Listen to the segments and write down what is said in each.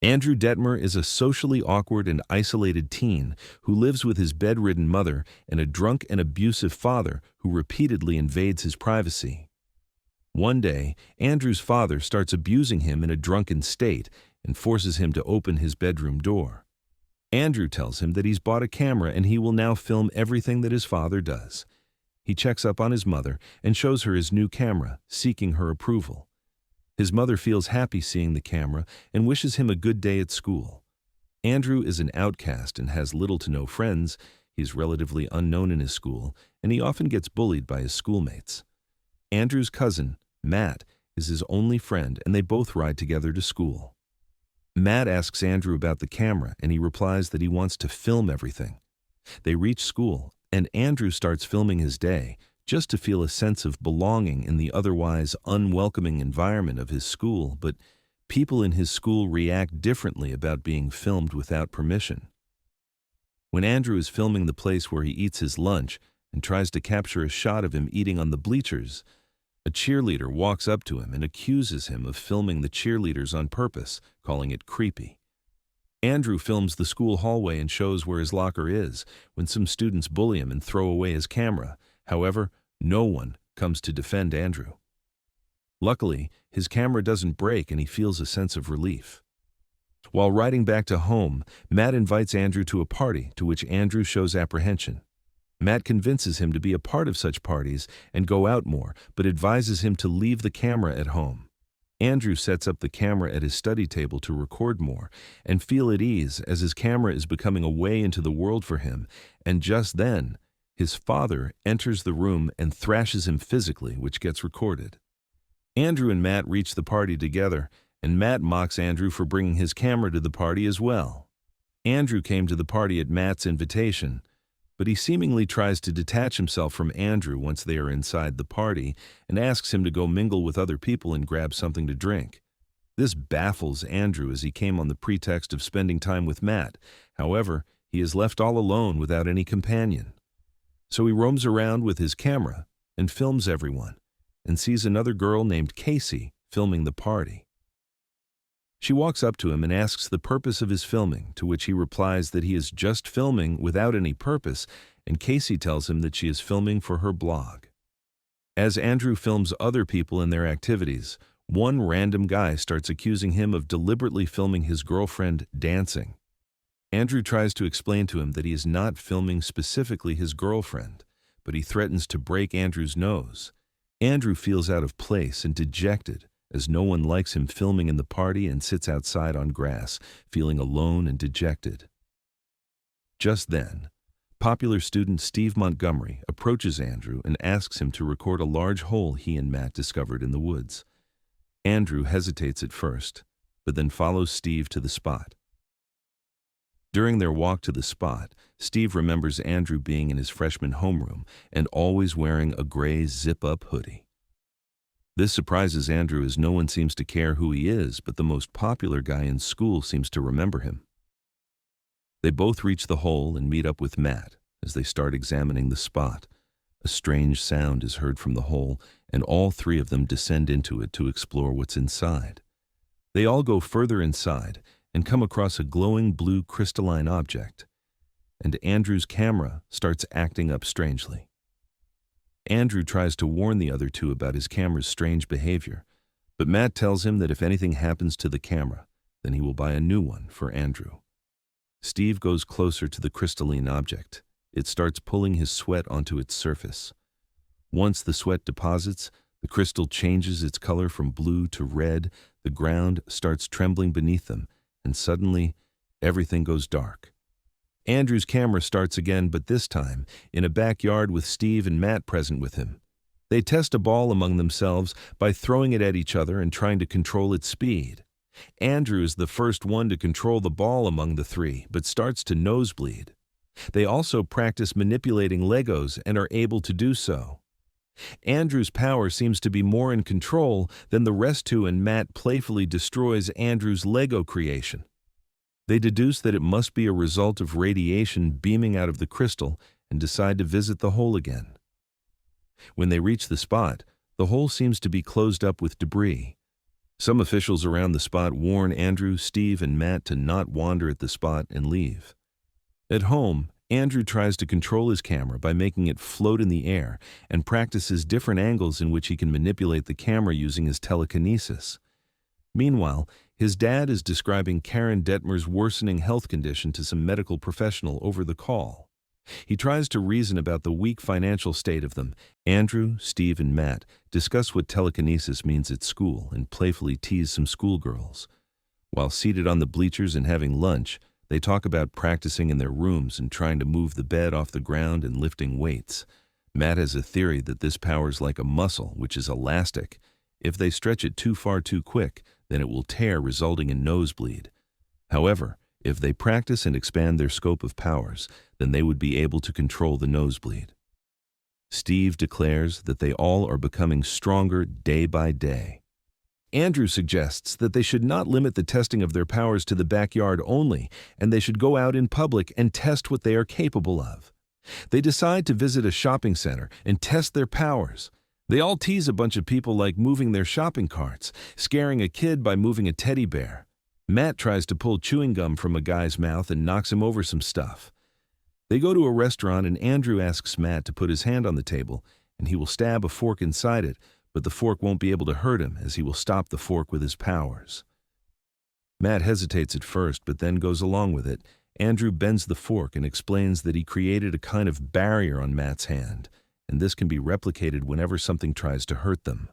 Andrew Detmer is a socially awkward and isolated teen who lives with his bedridden mother and a drunk and abusive father who repeatedly invades his privacy. One day, Andrew's father starts abusing him in a drunken state and forces him to open his bedroom door. Andrew tells him that he's bought a camera and he will now film everything that his father does. He checks up on his mother and shows her his new camera, seeking her approval. His mother feels happy seeing the camera and wishes him a good day at school. Andrew is an outcast and has little to no friends. He's relatively unknown in his school, and he often gets bullied by his schoolmates. Andrew's cousin, Matt, is his only friend, and they both ride together to school. Matt asks Andrew about the camera, and he replies that he wants to film everything. They reach school, and Andrew starts filming his day, just to feel a sense of belonging in the otherwise unwelcoming environment of his school, but people in his school react differently about being filmed without permission. When Andrew is filming the place where he eats his lunch and tries to capture a shot of him eating on the bleachers, a cheerleader walks up to him and accuses him of filming the cheerleaders on purpose, calling it creepy. Andrew films the school hallway and shows where his locker is when some students bully him and throw away his camera. However, no one comes to defend Andrew. Luckily, his camera doesn't break and he feels a sense of relief. While riding back to home, Matt invites Andrew to a party, to which Andrew shows apprehension. Matt convinces him to be a part of such parties and go out more, but advises him to leave the camera at home. Andrew sets up the camera at his study table to record more and feel at ease as his camera is becoming a way into the world for him, and just then, his father enters the room and thrashes him physically, which gets recorded. Andrew and Matt reach the party together, and Matt mocks Andrew for bringing his camera to the party as well. Andrew came to the party at Matt's invitation, but he seemingly tries to detach himself from Andrew once they are inside the party and asks him to go mingle with other people and grab something to drink. This baffles Andrew as he came on the pretext of spending time with Matt. However, he is left all alone without any companion. So he roams around with his camera and films everyone, and sees another girl named Casey filming the party. She walks up to him and asks the purpose of his filming, to which he replies that he is just filming without any purpose, and Casey tells him that she is filming for her blog. As Andrew films other people in their activities, one random guy starts accusing him of deliberately filming his girlfriend dancing. Andrew tries to explain to him that he is not filming specifically his girlfriend, but he threatens to break Andrew's nose. Andrew feels out of place and dejected, as no one likes him filming in the party, and sits outside on grass, feeling alone and dejected. Just then, popular student Steve Montgomery approaches Andrew and asks him to record a large hole he and Matt discovered in the woods. Andrew hesitates at first, but then follows Steve to the spot. During their walk to the spot, Steve remembers Andrew being in his freshman homeroom and always wearing a gray zip-up hoodie. This surprises Andrew as no one seems to care who he is, but the most popular guy in school seems to remember him. They both reach the hole and meet up with Matt. As they start examining the spot, a strange sound is heard from the hole, and all three of them descend into it to explore what's inside. They all go further inside and come across a glowing blue crystalline object, and Andrew's camera starts acting up strangely. Andrew tries to warn the other two about his camera's strange behavior, but Matt tells him that if anything happens to the camera, then he will buy a new one for Andrew. Steve goes closer to the crystalline object. It starts pulling his sweat onto its surface. Once the sweat deposits, the crystal changes its color from blue to red, the ground starts trembling beneath them, and suddenly, everything goes dark. Andrew's camera starts again, but this time, in a backyard with Steve and Matt present with him. They test a ball among themselves by throwing it at each other and trying to control its speed. Andrew is the first one to control the ball among the three, but starts to nosebleed. They also practice manipulating Legos and are able to do so. Andrew's power seems to be more in control than the rest two, and Matt playfully destroys Andrew's Lego creation. They deduce that it must be a result of radiation beaming out of the crystal and decide to visit the hole again. When they reach the spot, the hole seems to be closed up with debris. Some officials around the spot warn Andrew, Steve, and Matt to not wander at the spot and leave. At home, Andrew tries to control his camera by making it float in the air and practices different angles in which he can manipulate the camera using his telekinesis. Meanwhile, his dad is describing Karen Detmer's worsening health condition to some medical professional over the call. He tries to reason about the weak financial state of them. Andrew, Steve, and Matt discuss what telekinesis means at school and playfully tease some schoolgirls. While seated on the bleachers and having lunch, they talk about practicing in their rooms and trying to move the bed off the ground and lifting weights. Matt has a theory that this power's like a muscle, which is elastic. If they stretch it too far too quick, then it will tear, resulting in nosebleed. However, if they practice and expand their scope of powers, then they would be able to control the nosebleed. Steve declares that they all are becoming stronger day by day. Andrew suggests that they should not limit the testing of their powers to the backyard only, and they should go out in public and test what they are capable of. They decide to visit a shopping center and test their powers. They all tease a bunch of people like moving their shopping carts, scaring a kid by moving a teddy bear. Matt tries to pull chewing gum from a guy's mouth and knocks him over some stuff. They go to a restaurant and Andrew asks Matt to put his hand on the table and he will stab a fork inside it, but the fork won't be able to hurt him as he will stop the fork with his powers. Matt hesitates at first but then goes along with it. Andrew bends the fork and explains that he created a kind of barrier on Matt's hand, and this can be replicated whenever something tries to hurt them.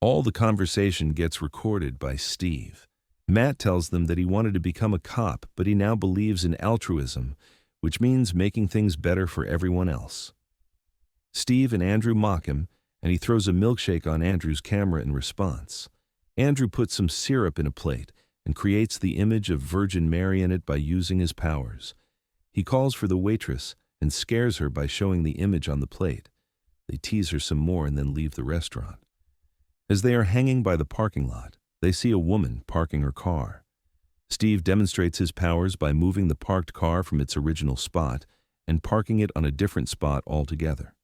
All the conversation gets recorded by Steve. Matt tells them that he wanted to become a cop, but he now believes in altruism, which means making things better for everyone else. Steve and Andrew mock him, and he throws a milkshake on Andrew's camera in response. Andrew puts some syrup in a plate and creates the image of Virgin Mary in it by using his powers. He calls for the waitress and scares her by showing the image on the plate. They tease her some more and then leave the restaurant. As they are hanging by the parking lot, they see a woman parking her car. Steve demonstrates his powers by moving the parked car from its original spot and parking it on a different spot altogether.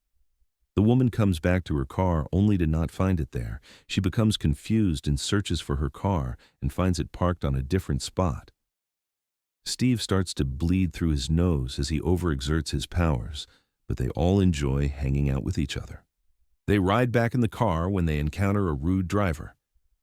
The woman comes back to her car only to not find it there. She becomes confused and searches for her car and finds it parked on a different spot. Steve starts to bleed through his nose as he overexerts his powers, but they all enjoy hanging out with each other. They ride back in the car when they encounter a rude driver.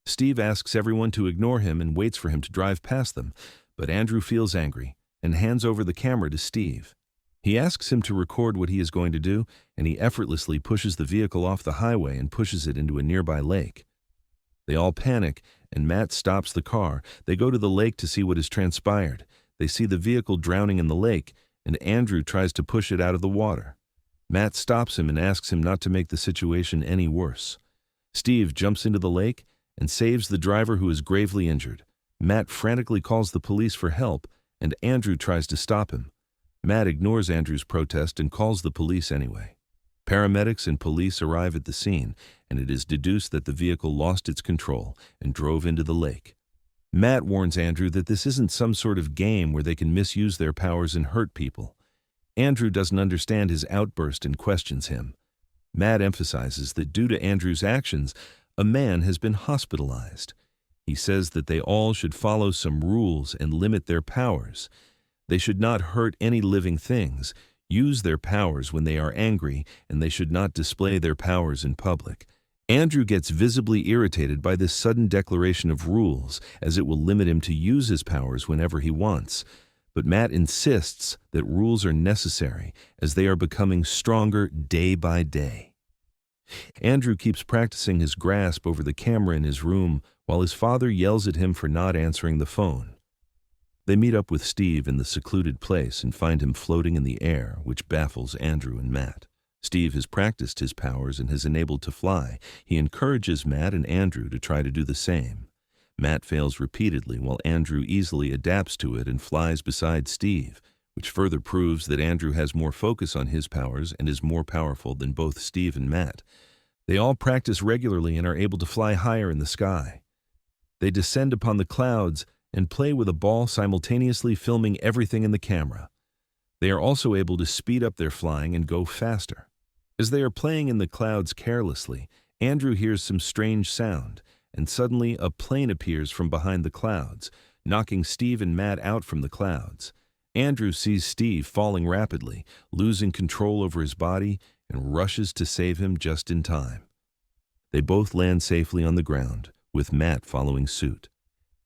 Steve asks everyone to ignore him and waits for him to drive past them, but Andrew feels angry and hands over the camera to Steve. He asks him to record what he is going to do, and he effortlessly pushes the vehicle off the highway and pushes it into a nearby lake. They all panic, and Matt stops the car. They go to the lake to see what has transpired. They see the vehicle drowning in the lake, and Andrew tries to push it out of the water. Matt stops him and asks him not to make the situation any worse. Steve jumps into the lake and saves the driver who is gravely injured. Matt frantically calls the police for help, and Andrew tries to stop him. Matt ignores Andrew's protest and calls the police anyway. Paramedics and police arrive at the scene, and it is deduced that the vehicle lost its control and drove into the lake. Matt warns Andrew that this isn't some sort of game where they can misuse their powers and hurt people. Andrew doesn't understand his outburst and questions him. Matt emphasizes that due to Andrew's actions, a man has been hospitalized. He says that they all should follow some rules and limit their powers. They should not hurt any living things, use their powers when they are angry, and they should not display their powers in public. Andrew gets visibly irritated by this sudden declaration of rules, as it will limit him to use his powers whenever he wants. But Matt insists that rules are necessary, as they are becoming stronger day by day. Andrew keeps practicing his grasp over the camera in his room while his father yells at him for not answering the phone. They meet up with Steve in the secluded place and find him floating in the air, which baffles Andrew and Matt. Steve has practiced his powers and is enabled to fly. He encourages Matt and Andrew to try to do the same. Matt fails repeatedly while Andrew easily adapts to it and flies beside Steve, which further proves that Andrew has more focus on his powers and is more powerful than both Steve and Matt. They all practice regularly and are able to fly higher in the sky. They descend upon the clouds and play with a ball, simultaneously filming everything in the camera. They are also able to speed up their flying and go faster. As they are playing in the clouds carelessly, Andrew hears some strange sound, and suddenly a plane appears from behind the clouds, knocking Steve and Matt out from the clouds. Andrew sees Steve falling rapidly, losing control over his body, and rushes to save him just in time. They both land safely on the ground, with Matt following suit.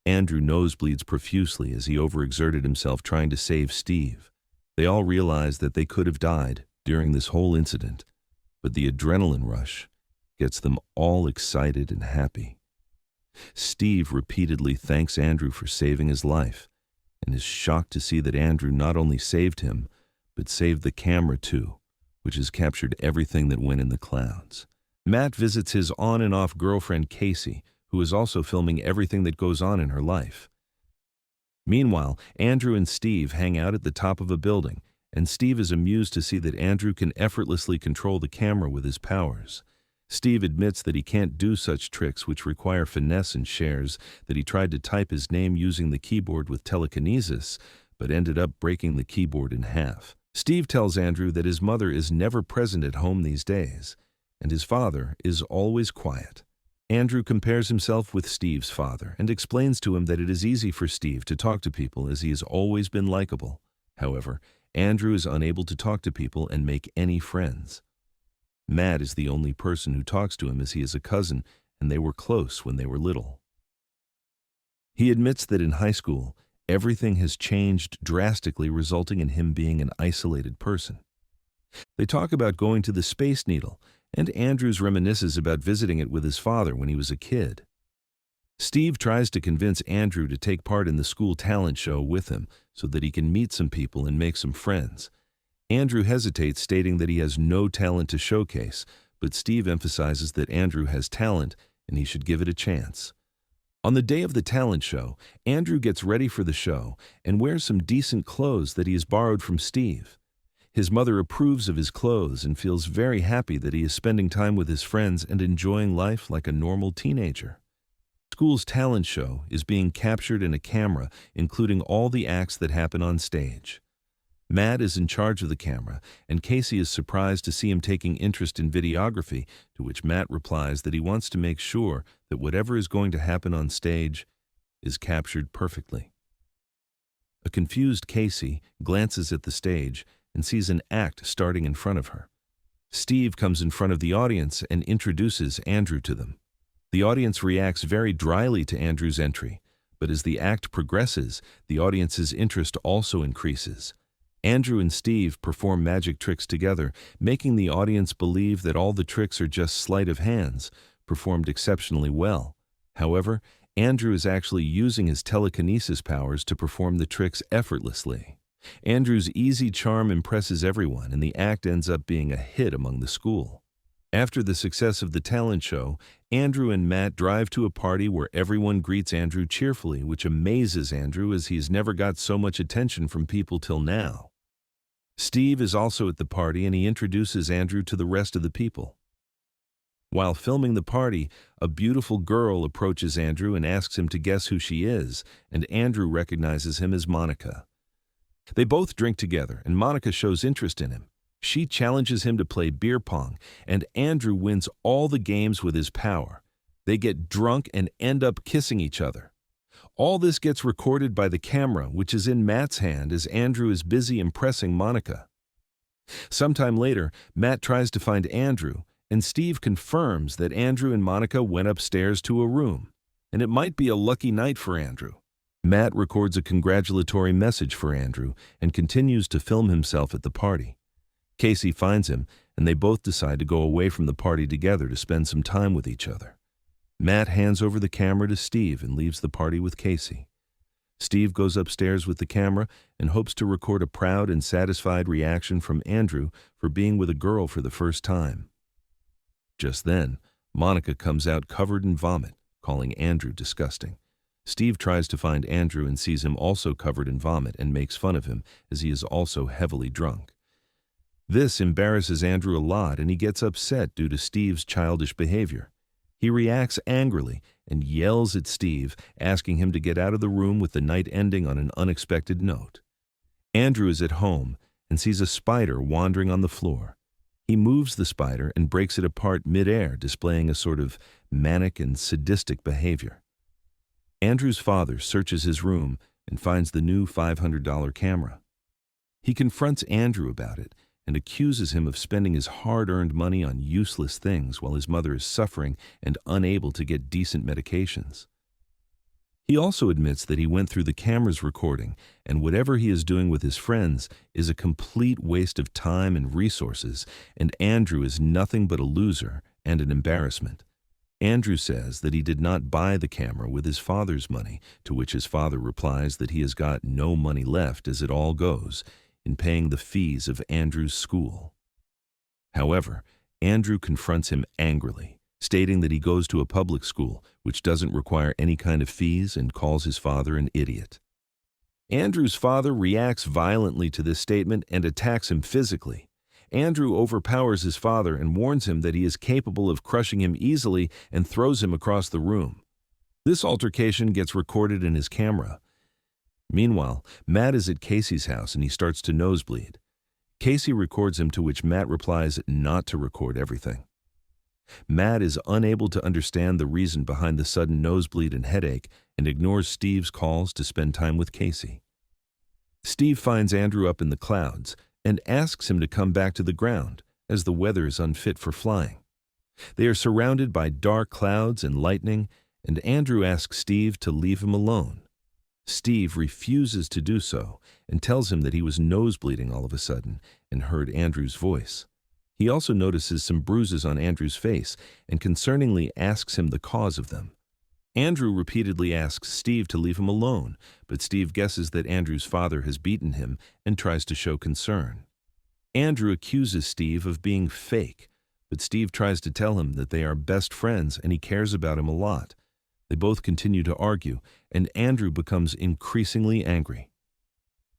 Andrew nosebleeds profusely as he overexerted himself trying to save Steve. They all realize that they could have died during this whole incident, but the adrenaline rush gets them all excited and happy. Steve repeatedly thanks Andrew for saving his life, and is shocked to see that Andrew not only saved him, but saved the camera too, which has captured everything that went in the clouds. Matt visits his on and off girlfriend Casey, who is also filming everything that goes on in her life. Meanwhile, Andrew and Steve hang out at the top of a building, and Steve is amused to see that Andrew can effortlessly control the camera with his powers. Steve admits that he can't do such tricks which require finesse, and shares that he tried to type his name using the keyboard with telekinesis, but ended up breaking the keyboard in half. Steve tells Andrew that his mother is never present at home these days, and his father is always quiet. Andrew compares himself with Steve's father and explains to him that it is easy for Steve to talk to people as he has always been likable. However, Andrew is unable to talk to people and make any friends. Matt is the only person who talks to him as he is a cousin, and they were close when they were little. He admits that in high school, everything has changed drastically, resulting in him being an isolated person. They talk about going to the Space Needle, and Andrews reminisces about visiting it with his father when he was a kid. Steve tries to convince Andrew to take part in the school talent show with him so that he can meet some people and make some friends. Andrew hesitates, stating that he has no talent to showcase, but Steve emphasizes that Andrew has talent and he should give it a chance. On the day of the talent show, Andrew gets ready for the show and wears some decent clothes that he has borrowed from Steve. His mother approves of his clothes and feels very happy that he is spending time with his friends and enjoying life like a normal teenager. School's talent show is being captured in a camera, including all the acts that happen on stage. Matt is in charge of the camera, and Casey is surprised to see him taking interest in videography, to which Matt replies that he wants to make sure that whatever is going to happen on stage is captured perfectly. A confused Casey glances at the stage and sees an act starting in front of her. Steve comes in front of the audience and introduces Andrew to them. The audience reacts very dryly to Andrew's entry, but as the act progresses, the audience's interest also increases. Andrew and Steve perform magic tricks together, making the audience believe that all the tricks are just sleight of hands, performed exceptionally well. However, Andrew is actually using his telekinesis powers to perform the tricks effortlessly. Andrew's easy charm impresses everyone, and the act ends up being a hit among the school. After the success of the talent show, Andrew and Matt drive to a party where everyone greets Andrew cheerfully, which amazes Andrew as he's never got so much attention from people till now. Steve is also at the party, and he introduces Andrew to the rest of the people. While filming the party, a beautiful girl approaches Andrew and asks him to guess who she is, and Andrew recognizes him as Monica. They both drink together, and Monica shows interest in him. She challenges him to play beer pong, and Andrew wins all the games with his power. They get drunk and end up kissing each other. All this gets recorded by the camera, which is in Matt's hand as Andrew is busy impressing Monica. Sometime later, Matt tries to find Andrew, and Steve confirms that Andrew and Monica went upstairs to a room, and it might be a lucky night for Andrew. Matt records a congratulatory message for Andrew and continues to film himself at the party. Casey finds him, and they both decide to go away from the party together to spend some time with each other. Matt hands over the camera to Steve and leaves the party with Casey. Steve goes upstairs with the camera and hopes to record a proud and satisfied reaction from Andrew for being with a girl for the first time. Just then, Monica comes out covered in vomit, calling Andrew disgusting. Steve tries to find Andrew and sees him also covered in vomit and makes fun of him as he is also heavily drunk. This embarrasses Andrew a lot, and he gets upset due to Steve's childish behavior. He reacts angrily and yells at Steve, asking him to get out of the room with the night ending on an unexpected note. Andrew is at home and sees a spider wandering on the floor. He moves the spider and breaks it apart mid-air, displaying a sort of manic and sadistic behavior. Andrew's father searches his room and finds the new $500 camera. He confronts Andrew about it and accuses him of spending his hard-earned money on useless things while his mother is suffering and unable to get decent medications. He also admits that he went through the camera's recording, and whatever he is doing with his friends is a complete waste of time and resources, and Andrew is nothing but a loser and an embarrassment. Andrew says that he did not buy the camera with his father's money, to which his father replies that he has got no money left, as it all goes in paying the fees of Andrew's school. However, Andrew confronts him angrily, stating that he goes to a public school which doesn't require any kind of fees, and calls his father an idiot. Andrew's father reacts violently to this statement and attacks him physically. Andrew overpowers his father and warns him that he is capable of crushing him easily and throws him across the room. This altercation gets recorded in his camera. Meanwhile, Matt is at Casey's house and he starts to nosebleed. Casey records him, to which Matt replies not to record everything. Matt is unable to understand the reason behind the sudden nosebleed and headache and ignores Steve's calls to spend time with Casey. Steve finds Andrew up in the clouds and asks him to come back to the ground, as the weather is unfit for flying. They are surrounded by dark clouds and lightning, and Andrew asks Steve to leave him alone. Steve refuses to do so and tells him that he was nosebleeding all of a sudden and heard Andrew's voice. He also notices some bruises on Andrew's face and concerningly asks him the cause of them. Andrew repeatedly asks Steve to leave him alone, but Steve guesses that Andrew's father has beaten him and tries to show concern. Andrew accuses Steve of being fake, but Steve tries to tell him that they are best friends and he cares about him a lot. They both continue to argue, and Andrew becomes increasingly angry.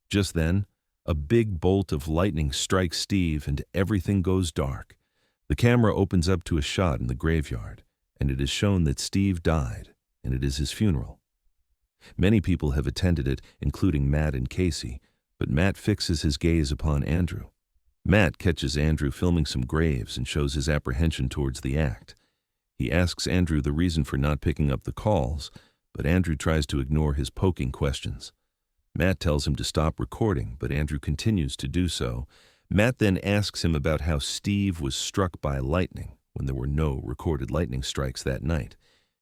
Just then, a big bolt of lightning strikes Steve and everything goes dark. The camera opens up to a shot in the graveyard, and it is shown that Steve died, and it is his funeral. Many people have attended it, including Matt and Casey, but Matt fixes his gaze upon Andrew. Matt catches Andrew filming some graves and shows his apprehension towards the act. He asks Andrew the reason for not picking up the calls, but Andrew tries to ignore his poking questions. Matt tells him to stop recording, but Andrew continues to do so. Matt then asks him about how Steve was struck by lightning when there were no recorded lightning strikes that night.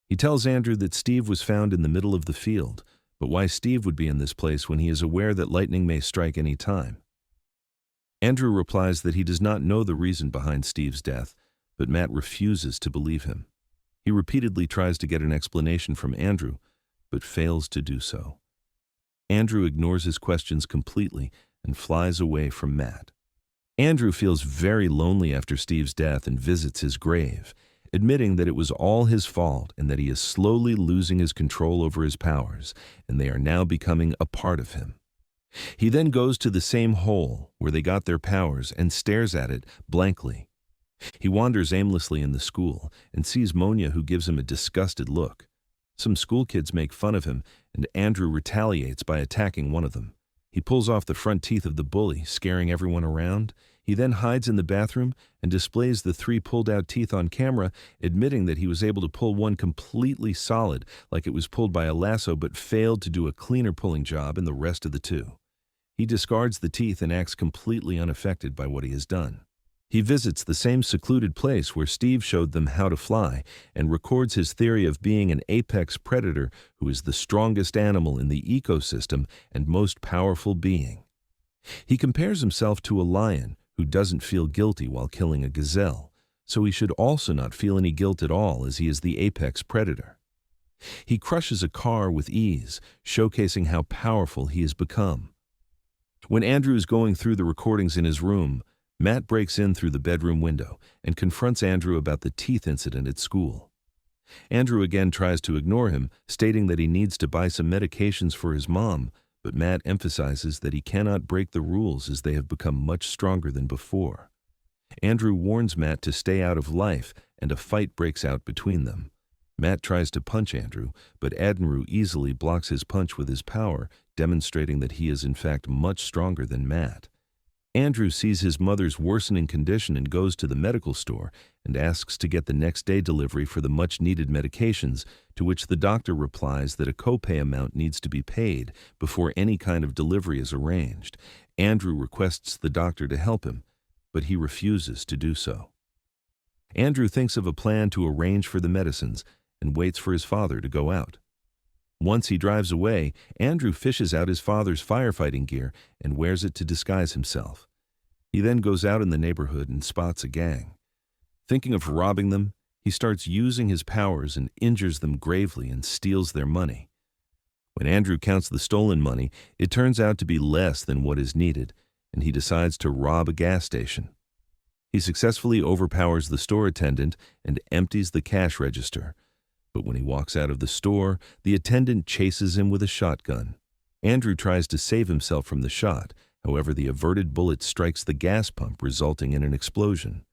He tells Andrew that Steve was found in the middle of the field, but why Steve would be in this place when he is aware that lightning may strike any time. Andrew replies that he does not know the reason behind Steve's death, but Matt refuses to believe him. He repeatedly tries to get an explanation from Andrew, but fails to do so. Andrew ignores his questions completely and flies away from Matt. Andrew feels very lonely after Steve's death and visits his grave, admitting that it was all his fault and that he is slowly losing his control over his powers, and they are now becoming a part of him. He then goes to the same hole where they got their powers and stares at it blankly. He wanders aimlessly in the school and sees Monia, who gives him a disgusted look. Some school kids make fun of him, and Andrew retaliates by attacking one of them. He pulls off the front teeth of the bully, scaring everyone around. He then hides in the bathroom and displays the 3 pulled-out teeth on camera, admitting that he was able to pull one completely solid, like it was pulled by a lasso, but failed to do a cleaner pulling job in the rest of the 2. He discards the teeth and acts completely unaffected by what he has done. He visits the same secluded place where Steve showed them how to fly and records his theory of being an apex predator who is the strongest animal in the ecosystem and most powerful being. He compares himself to a lion who doesn't feel guilty while killing a gazelle, so he should also not feel any guilt at all, as he is the apex predator. He crushes a car with ease, showcasing how powerful he has become. When Andrew is going through the recordings in his room, Matt breaks in through the bedroom window and confronts Andrew about the teeth incident at school. Andrew again tries to ignore him, stating that he needs to buy some medications for his mom, but Matt emphasizes that he cannot break the rules as they have become much stronger than before. Andrew warns Matt to stay out of life, and a fight breaks out between them. Matt tries to punch Andrew, but Andrew easily blocks his punch with his power, demonstrating that he is in fact much stronger than Matt. Andrew sees his mother's worsening condition and goes to the medical store and asks to get the next day delivery for the much-needed medications, to which the doctor replies that a copay amount needs to be paid before any kind of delivery is arranged. Andrew requests the doctor to help him, but he refuses to do so. Andrew thinks of a plan to arrange for the medicines and waits for his father to go out. Once he drives away, Andrew fishes out his father's firefighting gear and wears it to disguise himself. He then goes out in the neighborhood and spots a gang. Thinking of robbing them, he starts using his powers and injures them gravely and steals their money. When Andrew counts the stolen money, it turns out to be less than what is needed, and he decides to rob a gas station. He successfully overpowers the store attendant and empties the cash register. But when he walks out of the store, the attendant chases him with a shotgun. Andrew tries to save himself from the shot. However, the averted bullet strikes the gas pump, resulting in an explosion.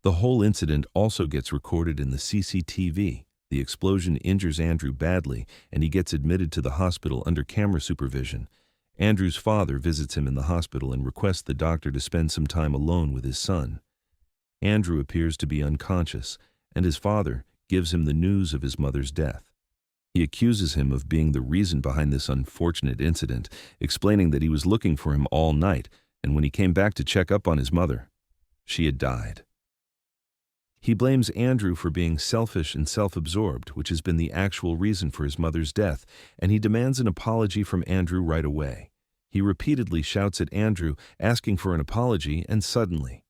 The whole incident also gets recorded in the CCTV. The explosion injures Andrew badly, and he gets admitted to the hospital under camera supervision. Andrew's father visits him in the hospital and requests the doctor to spend some time alone with his son. Andrew appears to be unconscious, and his father gives him the news of his mother's death. He accuses him of being the reason behind this unfortunate incident, explaining that he was looking for him all night, and when he came back to check up on his mother, she had died. He blames Andrew for being selfish and self-absorbed, which has been the actual reason for his mother's death, and he demands an apology from Andrew right away. He repeatedly shouts at Andrew, asking for an apology, and suddenly,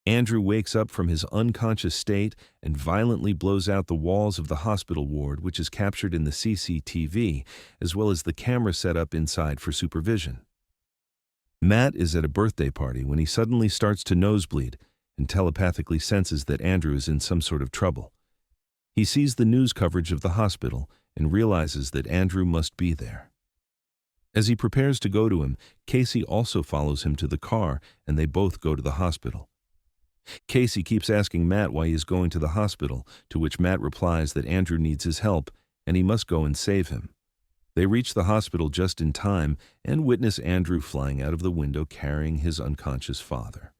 Andrew wakes up from his unconscious state and violently blows out the walls of the hospital ward, which is captured in the CCTV, as well as the camera set up inside for supervision. Matt is at a birthday party when he suddenly starts to nosebleed and telepathically senses that Andrew is in some sort of trouble. He sees the news coverage of the hospital and realizes that Andrew must be there. As he prepares to go to him, Casey also follows him to the car, and they both go to the hospital. Casey keeps asking Matt why he is going to the hospital, to which Matt replies that Andrew needs his help and he must go and save him. They reach the hospital just in time and witness Andrew flying out of the window carrying his unconscious father.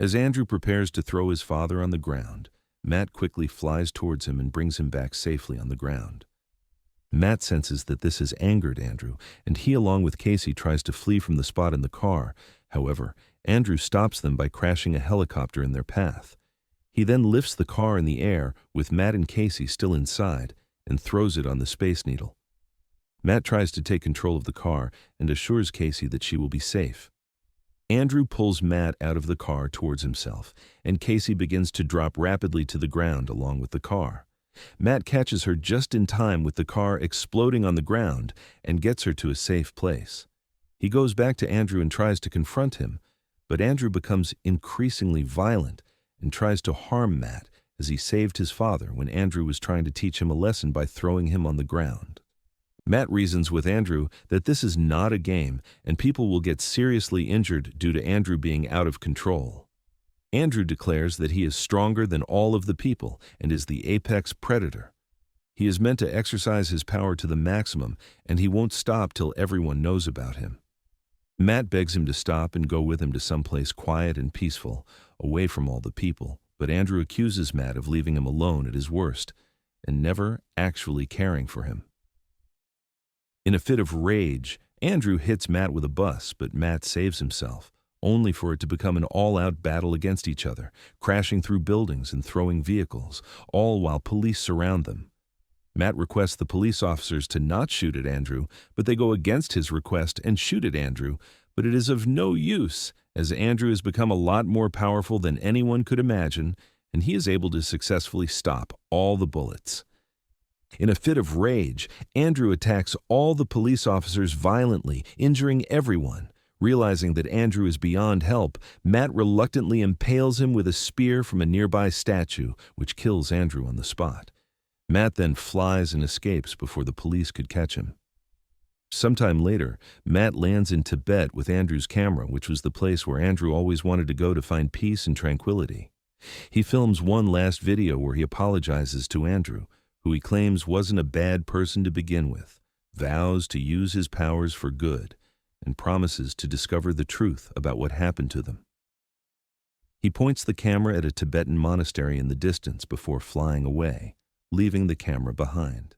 As Andrew prepares to throw his father on the ground, Matt quickly flies towards him and brings him back safely on the ground. Matt senses that this has angered Andrew, and he, along with Casey, tries to flee from the spot in the car. However, Andrew stops them by crashing a helicopter in their path. He then lifts the car in the air, with Matt and Casey still inside, and throws it on the Space Needle. Matt tries to take control of the car and assures Casey that she will be safe. Andrew pulls Matt out of the car towards himself, and Casey begins to drop rapidly to the ground along with the car. Matt catches her just in time with the car exploding on the ground and gets her to a safe place. He goes back to Andrew and tries to confront him, but Andrew becomes increasingly violent and tries to harm Matt as he saved his father when Andrew was trying to teach him a lesson by throwing him on the ground. Matt reasons with Andrew that this is not a game and people will get seriously injured due to Andrew being out of control. Andrew declares that he is stronger than all of the people and is the apex predator. He is meant to exercise his power to the maximum, and he won't stop till everyone knows about him. Matt begs him to stop and go with him to someplace quiet and peaceful, away from all the people, but Andrew accuses Matt of leaving him alone at his worst and never actually caring for him. In a fit of rage, Andrew hits Matt with a bus, but Matt saves himself, only for it to become an all-out battle against each other, crashing through buildings and throwing vehicles, all while police surround them. Matt requests the police officers to not shoot at Andrew, but they go against his request and shoot at Andrew, but it is of no use, as Andrew has become a lot more powerful than anyone could imagine, and he is able to successfully stop all the bullets. In a fit of rage, Andrew attacks all the police officers violently, injuring everyone. Realizing that Andrew is beyond help, Matt reluctantly impales him with a spear from a nearby statue, which kills Andrew on the spot. Matt then flies and escapes before the police could catch him. Sometime later, Matt lands in Tibet with Andrew's camera, which was the place where Andrew always wanted to go to find peace and tranquility. He films one last video where he apologizes to Andrew, who he claims wasn't a bad person to begin with, vows to use his powers for good, and promises to discover the truth about what happened to them. He points the camera at a Tibetan monastery in the distance before flying away, leaving the camera behind.